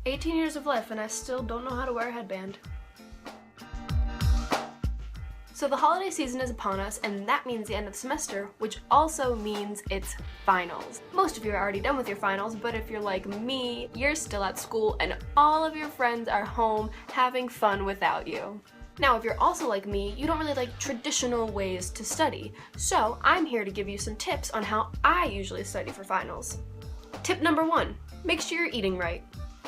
18 years of life and I still don't know how to wear a headband. So the holiday season is upon us, and that means the end of the semester, which also means it's finals. Most of you are already done with your finals, but if you're like me, you're still at school and all of your friends are home having fun without you. Now, if you're also like me, you don't really like traditional ways to study, so I'm here to give you some tips on how I usually study for finals. Tip number 1, make sure you're eating right.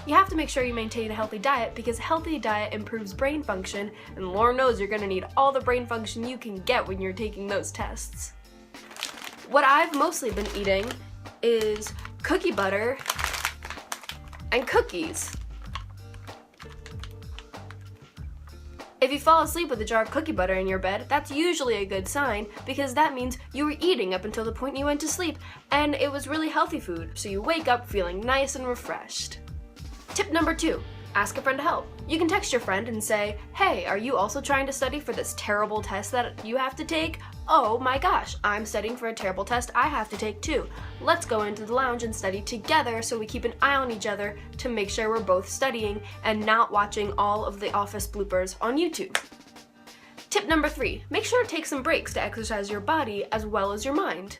You have to make sure you maintain a healthy diet because a healthy diet improves brain function, and Lord knows you're gonna need all the brain function you can get when you're taking those tests. What I've mostly been eating is cookie butter and cookies. If you fall asleep with a jar of cookie butter in your bed, that's usually a good sign because that means you were eating up until the point you went to sleep and it was really healthy food, so you wake up feeling nice and refreshed. Tip number 2, ask a friend to help. You can text your friend and say, hey, are you also trying to study for this terrible test that you have to take? Oh my gosh, I'm studying for a terrible test I have to take too. Let's go into the lounge and study together so we keep an eye on each other to make sure we're both studying and not watching all of the office bloopers on YouTube. Tip number 3, make sure to take some breaks to exercise your body as well as your mind.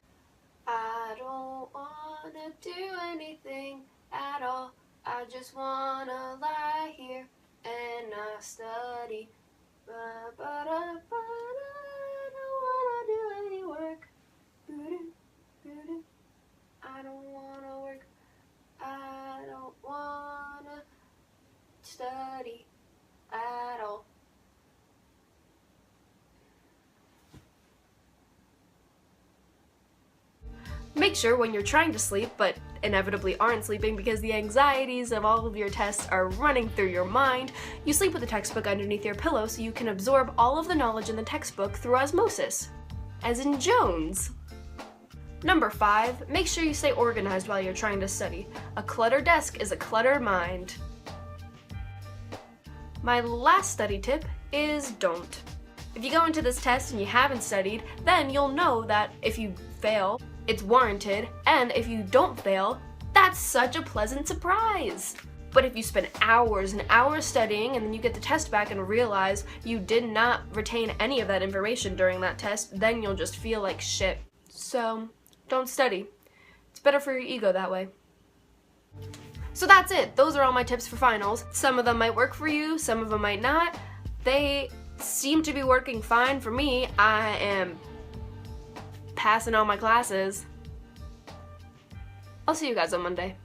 I don't wanna do anything at all. I just wanna lie here and not study. I don't wanna do any work. I don't wanna work. I don't wanna study at all. Make sure when you're trying to sleep, but inevitably aren't sleeping because the anxieties of all of your tests are running through your mind, you sleep with the textbook underneath your pillow so you can absorb all of the knowledge in the textbook through osmosis. As in Jones. Number 5, make sure you stay organized while you're trying to study. A cluttered desk is a cluttered mind. My last study tip is don't. If you go into this test and you haven't studied, then you'll know that if you fail, it's warranted, and if you don't fail, that's such a pleasant surprise. But if you spend hours and hours studying and then you get the test back and realize you did not retain any of that information during that test, then you'll just feel like shit. So, don't study. It's better for your ego that way. So that's it. Those are all my tips for finals. Some of them might work for you, some of them might not. They seem to be working fine for me. I am passing all my classes. I'll see you guys on Monday.